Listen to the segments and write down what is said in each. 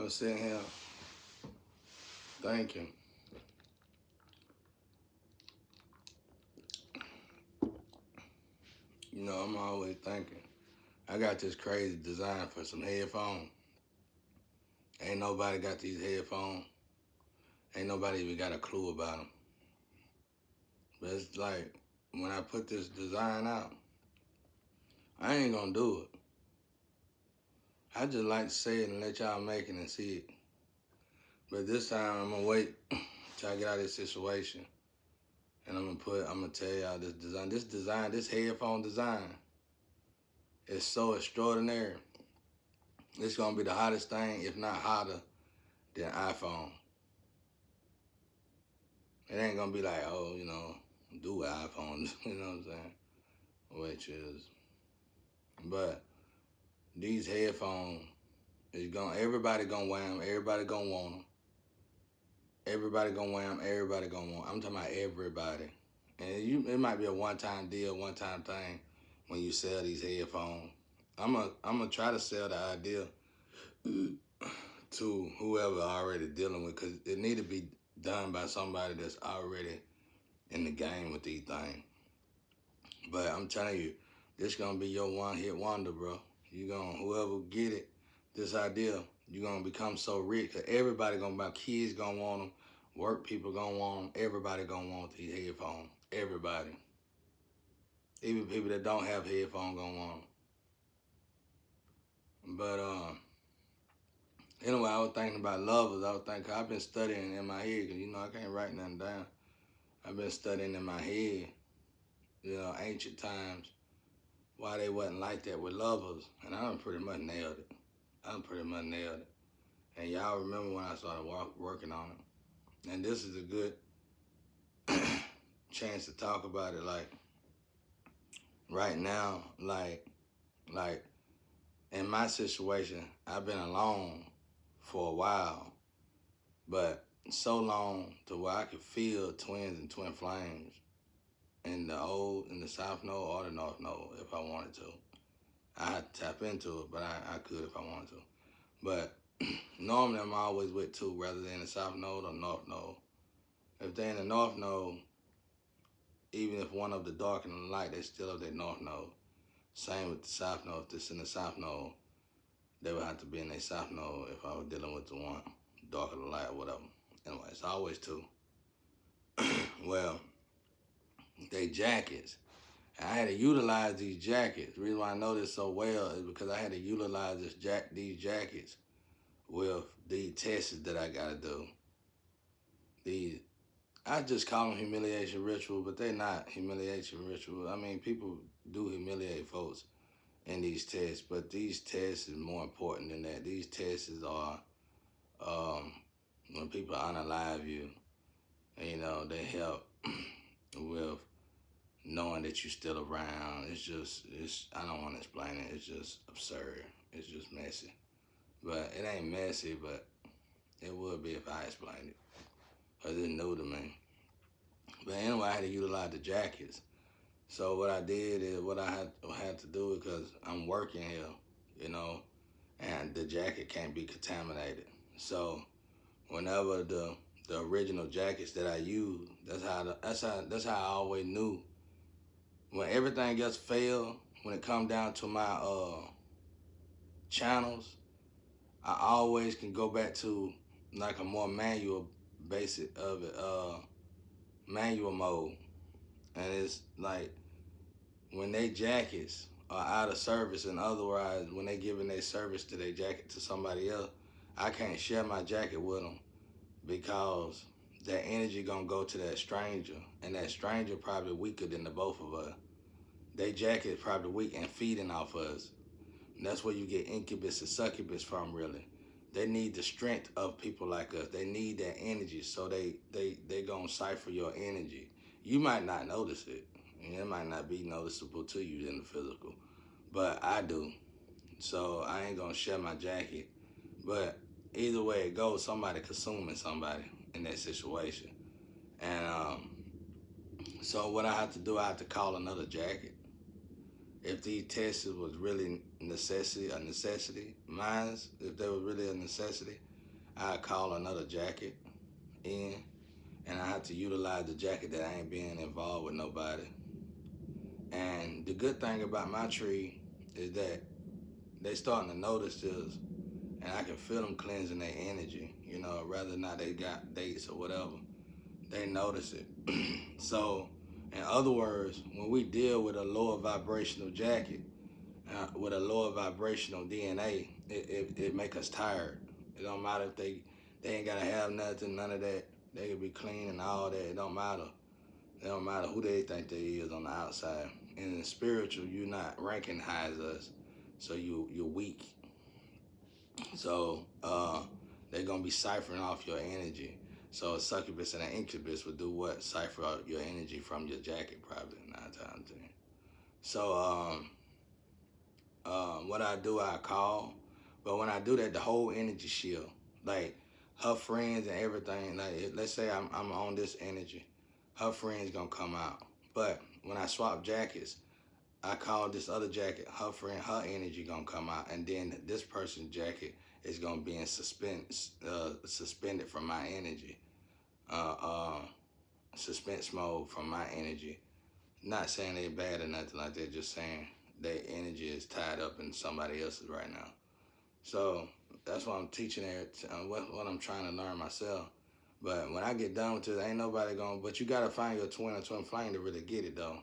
was sitting here thinking, I'm always thinking. I got this crazy design for some headphones. Ain't nobody got these headphones. Ain't nobody even got a clue about them. But it's like, when I put this design out, I ain't gonna do it. I just like to say it and let y'all make it and see it. But this time I'm gonna wait till I get out of this situation. And I'm gonna tell y'all this design, this headphone design is so extraordinary. It's gonna be the hottest thing, if not hotter than iPhone. It ain't gonna be like, do iPhones, you know what I'm saying? Which is, but these headphones everybody gonna wear them, everybody gonna want them. Everybody gonna wear them, everybody gonna want them. I'm talking about everybody. And it might be a one-time deal, one-time thing when you sell these headphones. I'm gonna try to sell the idea to whoever already dealing with, because it need to be done by somebody that's already in the game with these things. But I'm telling you, this gonna be your one-hit wonder, bro. Whoever get it, this idea, you're gonna become so rich. Cause everybody gonna buy, kids gonna want them, work people gonna want them, everybody gonna want these headphones. Everybody. Even people that don't have headphones gonna want them. But anyway, I was thinking about lovers. I've been studying in my head, cause I can't write nothing down. I've been studying in my head, ancient times, why they wasn't like that with lovers, and I done pretty much nailed it. And y'all remember when I started working on it. And this is a good chance to talk about it. Like, right now, like in my situation, I've been alone for a while, but so long to where I could feel twins and twin flames in the South Node or the North Node if I wanted to. I had to tap into it, but I could if I wanted to. But normally I'm always with two, rather than the South Node or North Node. If they're in the North Node, even if one of the dark and the light, they still of that North Node. Same with the South Node. If this in the South Node, they would have to be in their South Node if I was dealing with the one, dark or the light or whatever. Anyway, it's always two. Well, they jackets. I had to utilize these jackets. The reason why I know this so well is because I had to utilize these jackets with these tests that I gotta do. I just call them humiliation ritual, but they're not humiliation ritual. I mean, people do humiliate folks in these tests, but these tests is more important than that. These tests are when people unalive you, they help with knowing that you're still around. I don't want to explain it. It's just absurd. It's just messy. But it ain't messy, but it would be if I explained it. Because it's new to me. But anyway, I had to utilize the jackets. So what I did is, what I had to do, because I'm working here, and the jacket can't be contaminated. So whenever the original jackets that I use, that's how I always knew. When everything else failed, when it come down to my channels, I always can go back to like a more manual basic of it, manual mode. And it's like, when they jackets are out of service, and otherwise when they giving their service to their jacket to somebody else, I can't share my jacket with them, because that energy gonna go to that stranger, and that stranger probably weaker than the both of us. They jacket probably weak and feeding off us. And that's where you get incubus and succubus from, really. They need the strength of people like us. They need that energy, so they gonna cipher your energy. You might not notice it, and it might not be noticeable to you in the physical, but I do. So I ain't gonna share my jacket. But either way it goes, somebody consuming somebody in that situation. And so what I have to do, I have to call another jacket. If these tests was really a necessity, if they were really a necessity, I call another jacket in, and I have to utilize the jacket that I ain't being involved with nobody. And the good thing about my tree is that they starting to notice this, and I can feel them cleansing their energy. You know, rather not they got dates or whatever, they notice it. So, in other words, when we deal with a lower vibrational jacket, with a lower vibrational DNA, it make us tired. It don't matter if they ain't gotta have nothing, none of that. They can be clean and all that. It don't matter. It don't matter who they think they is on the outside. And in the spiritual, you're not ranking high as us, so you're weak. So they're gonna be ciphering off your energy. So a succubus and an incubus would do what? Cipher out your energy from your jacket, probably 9 times 10. So what I do, I call. But when I do that, the whole energy shield, like her friends and everything, like let's say I'm on this energy, her friends gonna come out. But when I swap jackets, I call this other jacket, her friend, her energy gonna come out, and then this person's jacket is gonna be in suspended from my energy, uh, uh, suspense mode from my energy. Not saying they bad or nothing like that, just saying their energy is tied up in somebody else's right now. So that's what I'm teaching there, what I'm trying to learn myself. But when I get done with this, ain't nobody going, but you gotta find your twin or twin flame to really get it though.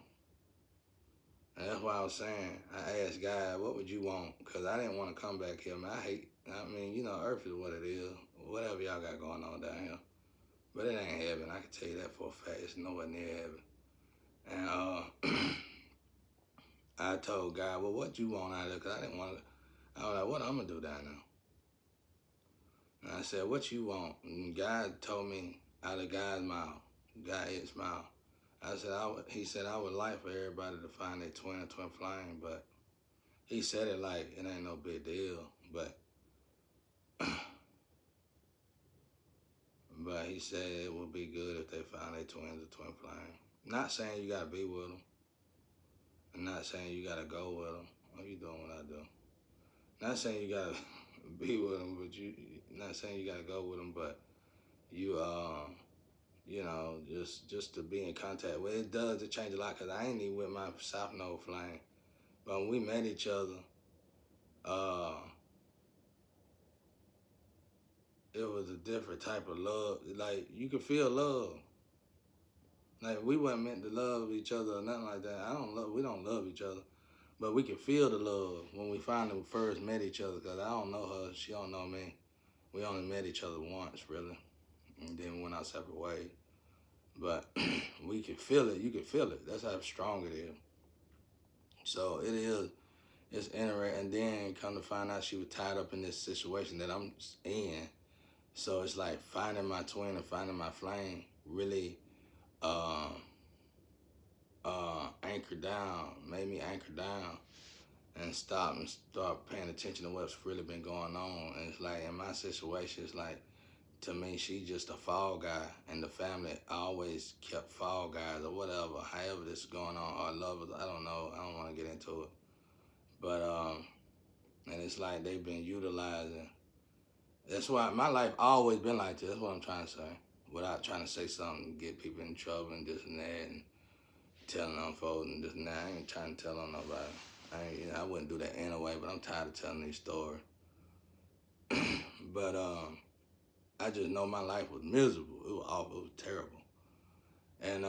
And that's why I was saying, I asked God, what would you want? Because I didn't want to come back here, man. I mean, you know, Earth is what it is. Whatever y'all got going on down here. But it ain't heaven. I can tell you that for a fact. It's nowhere near heaven. And I told God, well, what you want out of it? Because I didn't want to. I was like, what I'm going to do down there? And I said, what you want? And God told me out of God's mouth, God's mouth. I said, he said, I would like for everybody to find their twin or twin flame, but he said it like it ain't no big deal, but but he said it would be good if they found their twins or twin flame. Not saying you gotta be with them. I'm not saying you gotta go with them. Oh, you doing what I do. Not saying you gotta be with them, but not saying you gotta go with them, but you you know, just to be in contact. Well, it does. It change a lot because I ain't even with my South Node flame. But when we met each other, it was a different type of love. Like you could feel love. Like we wasn't meant to love each other or nothing like that. We don't love each other, but we could feel the love when we finally first met each other. Cause I don't know her, she don't know me. We only met each other once, really, and then went our separate ways. But we could feel it. You could feel it. That's how strong it is. So it is. It's interesting. And then come to find out she was tied up in this situation that I'm in. So it's like finding my twin and finding my flame really anchor down, made me anchor down and stop and start paying attention to what's really been going on. And it's like in my situation, it's like to me, she's just a fall guy, and the family always kept fall guys or whatever, however this is going on, or lovers, I don't know, I don't want to get into it. But, and it's like they've been utilizing. That's why my life always been like this, that's what I'm trying to say. Without trying to say something, get people in trouble and this and that, and telling on folks and this and that. I ain't trying to tell on nobody. I wouldn't do that anyway, but I'm tired of telling these stories. But, I just know my life was miserable. It was awful. It was terrible. And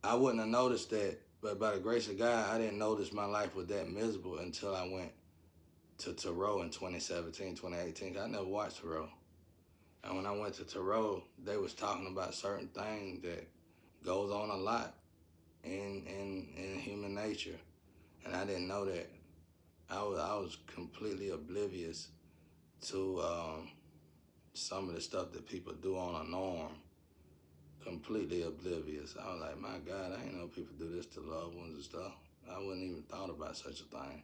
I wouldn't have noticed that, but by the grace of God, I didn't notice my life was that miserable until I went to Tarot in 2017, 2018. I never watched Tarot. And when I went to Tarot, they was talking about certain things that goes on a lot in human nature. And I didn't know that. I was completely oblivious to some of the stuff that people do on a norm. Completely oblivious. I was like, my God, I didn't know people do this to loved ones and stuff. I wouldn't even thought about such a thing.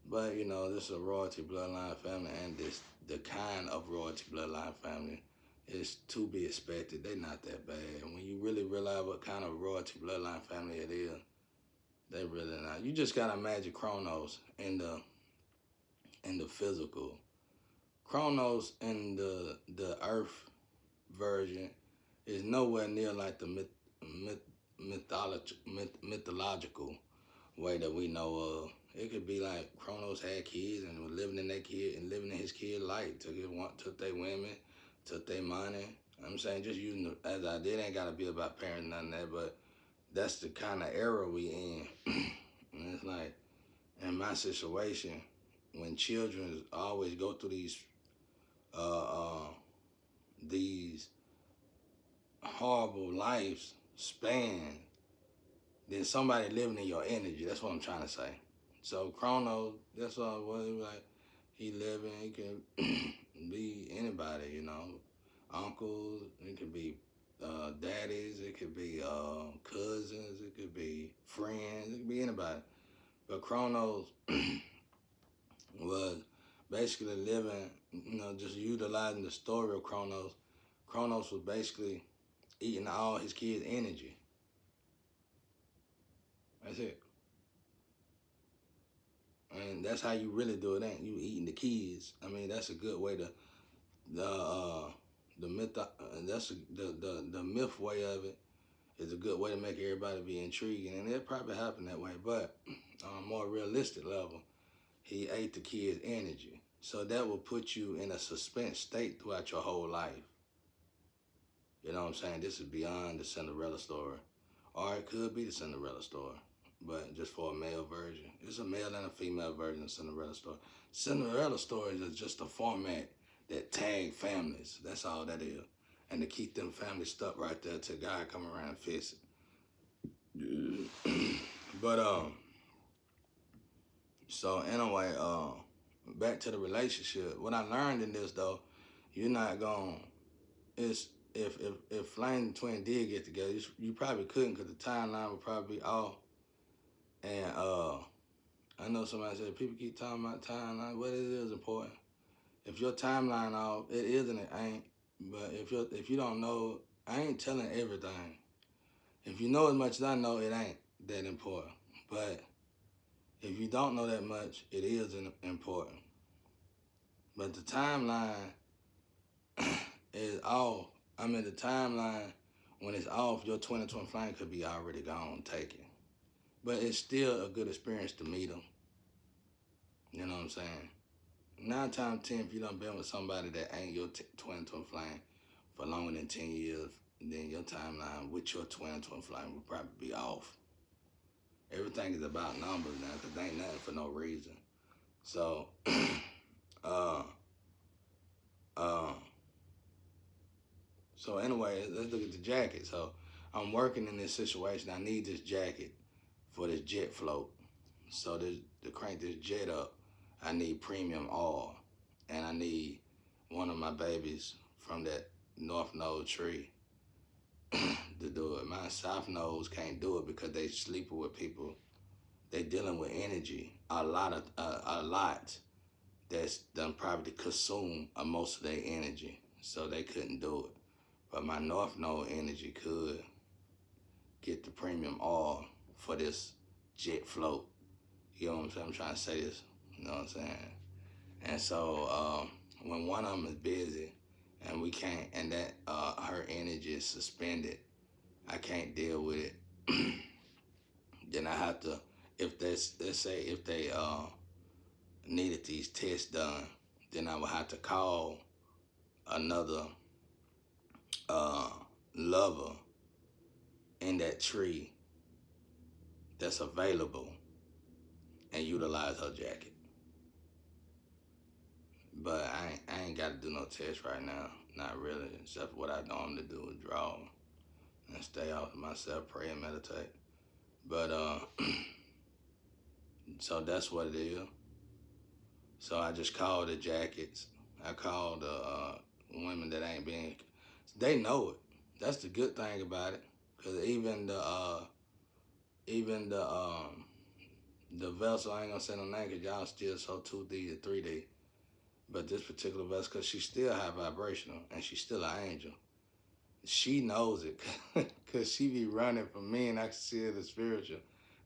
But you know, this is a royalty bloodline family, and the kind of royalty bloodline family is to be expected. They're not that bad. And when you really realize what kind of royalty bloodline family it is, they really not. You just gotta imagine Kronos in the physical. Chronos in the Earth version is nowhere near like the mythological way that we know of. It could be like Chronos had kids and was living in that kid and living in his kid life. Took their women, took their money. I'm saying just using it as I did. Ain't gotta be about parenting none of that, but that's the kind of era we in. And it's like in my situation, when children always go through uh, uh, these horrible lives span, then somebody living in your energy. That's what I'm trying to say. So Chrono, that's all. What it was like. He living. He can be anybody. You know, uncles. It could be daddies. It could be cousins. It could be friends. It could be anybody. But Chronos was basically living. You know, just utilizing the story of Chronos. Chronos was basically eating all his kids' energy. That's it. And that's how you really do it, ain't you? Eating the kids. I mean, that's a good way to the myth. That's the myth way of it is a good way to make everybody be intriguing, and it probably happened that way. But on a more realistic level, he ate the kids' energy, so that will put you in a suspense state throughout your whole life. You know what I'm saying? This is beyond the Cinderella story, or it could be the Cinderella story, but just for a male version. It's a male and a female version of Cinderella story. Cinderella stories is just a format that tag families. That's all that is. And to keep them families stuck right there till God come around and fix it. But so anyway, back to the relationship. What I learned in this though, you're not going it's if Flame and Twin did get together, you probably couldn't because the timeline would probably be off. And I know somebody said people keep talking about timeline, but it is important. If your timeline off, it is and it ain't. But if you don't know, I ain't telling everything. If you know as much as I know, it ain't that important. But if you don't know that much, it is important. But the timeline is off. I mean, the timeline, when it's off, your 2020 flame could be already gone, taken. But it's still a good experience to meet them. You know what I'm saying? 9 times 10, if you done been with somebody that ain't your 2020 flame for longer than 10 years, then your timeline with your 2020 flame will probably be off. Everything is about numbers now because they ain't nothing for no reason. So, so anyway, let's look at the jacket. So I'm working in this situation. I need this jacket for this jet float. So to crank this jet up, I need premium oil. And I need one of my babies from that North Node tree to do it. My South Nodes can't do it because they sleeping with people. They dealing with energy. A lot that's done probably consume most of their energy. So they couldn't do it. But my North Node energy could get the premium oil for this jet float. You know what I'm saying? I'm trying to say this. You know what I'm saying? And so when one of them is busy and we can't, and that her energy is suspended, I can't deal with it. Then I have to, if let's say if they needed these tests done, then I would have to call another lover in that tree that's available and utilize her jacket. But I ain't got to do no test right now. Not really, except what I normally do is draw and stay off myself, pray and meditate. But so that's what it is. So I just called the jackets. I called the women that ain't being. They know it. That's the good thing about it, cause even the vessel, I ain't gonna say no name, cause y'all still so 2D to 3D. But this particular vessel, cause she's still high vibrational and she's still an angel. She knows it, cause she be running from me, and I can see it as spiritual,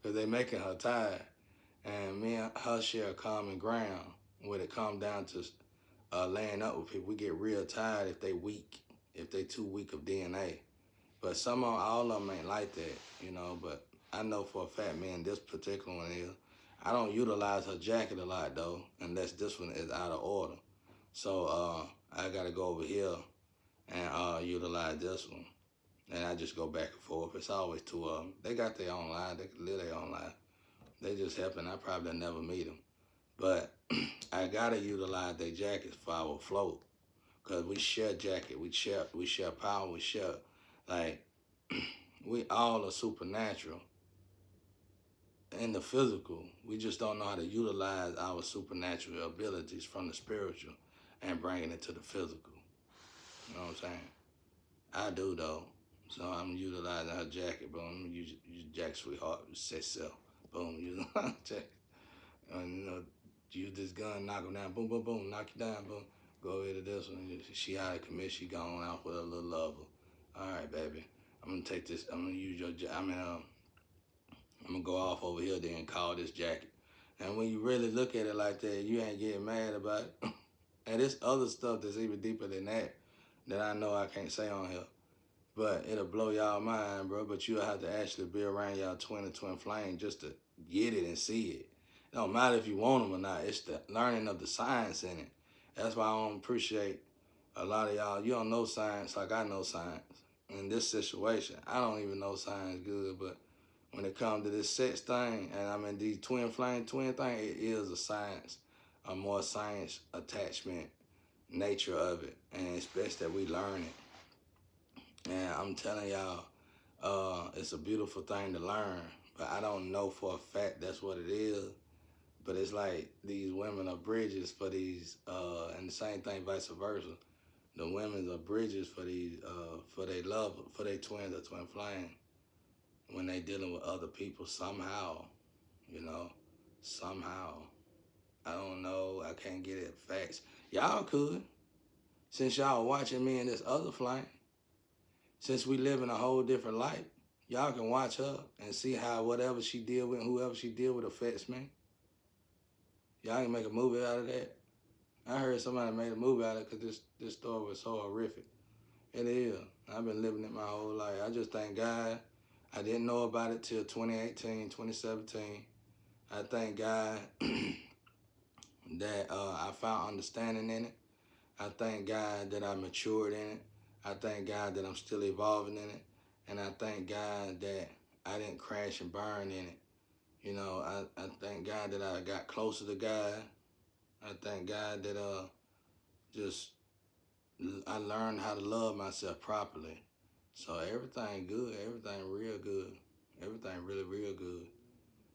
cause they making her tired, and me and her share a common ground when it come down to laying up with people. We get real tired if they weak, if they too weak of DNA. But all of them ain't like that, you know. But I know for a fact, man, this particular one is. I don't utilize her jacket a lot though, unless this one is out of order. So I gotta go over here and utilize this one, and I just go back and forth. It's always two of them. They got their own life. They can live their own life. They just happen. I probably never meet them, but I gotta utilize their jackets for our float, cause we share jacket. We share power. We share like we all are supernatural in the physical. We just don't know how to utilize our supernatural abilities from the spiritual and bringing it to the physical. You know what I'm saying? I do though. So I'm utilizing her jacket. Boom, use jack sweetheart. Say so. Boom, use her jacket. And you know, use this gun, knock him down. Boom, boom, boom, knock you down. Boom. Go ahead to this one. She out of commission. She gone out with a little lover. All right, baby. I'm gonna take this. I'm gonna use your. I'm gonna go off over here then and call this jacket. And when you really look at it like that, you ain't getting mad about it. And there's other stuff that's even deeper than that I know I can't say on here. But it'll blow y'all mind, bro. But you'll have to actually be around y'all twin flame just to get it and see it. It don't matter if you want them or not. It's the learning of the science in it. That's why I don't appreciate a lot of y'all. You don't know science like I know science. In this situation, I don't even know science good, but when it comes to this sex thing, and I mean these twin thing, it is a science, a more science attachment nature of it, and it's best that we learn it. And I'm telling y'all, it's a beautiful thing to learn, but I don't know for a fact that's what it is. But it's like these women are bridges for these, and the same thing vice versa. The women are bridges for these, for their love, for their twins or twin flame, when they dealing with other people somehow, you know, somehow. I don't know. I can't get it facts. Y'all could, since y'all watching me in this other flame. Since we live in a whole different life, y'all can watch her and see how whatever she deal with, whoever she deal with affects me. Y'all can make a movie out of that. I heard somebody made a movie out of it because this story was so horrific. It is. I've been living it my whole life. I just thank God I didn't know about it till 2018, 2017. I thank God that I found understanding in it. I thank God that I matured in it. I thank God that I'm still evolving in it. And I thank God that I didn't crash and burn in it. You know, I thank God that I got closer to God. I thank God that just I learned how to love myself properly. So everything good, everything real good, everything really real good.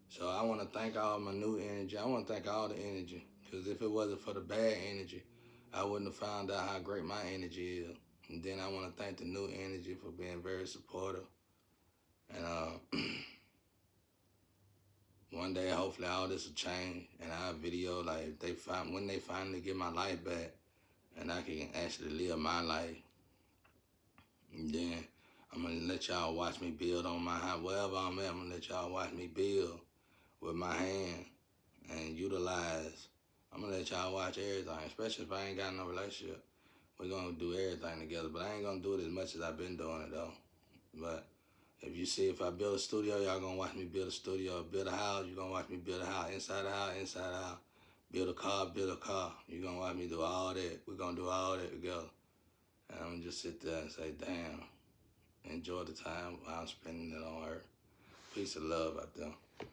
So I want to thank all my new energy. I want to thank all the energy, because if it wasn't for the bad energy, I wouldn't have found out how great my energy is. And then I want to thank the new energy for being very supportive. And one day, hopefully, all this will change, and I'll video like when they finally get my life back, and I can actually live my life. And then I'm gonna let y'all watch me build on my house. Wherever I'm at, I'm gonna let y'all watch me build with my hand and utilize. I'm gonna let y'all watch everything, especially if I ain't got no relationship. We're gonna do everything together, but I ain't gonna do it as much as I've been doing it though. But if I build a studio, y'all gonna watch me build a studio. Build a house, you gonna watch me build a house. Inside the house, inside the house. Build a car. You gonna watch me do all that. We're gonna do all that together. And I'm gonna just sit there and say, damn, enjoy the time while I'm spending it on earth. Peace and love out there.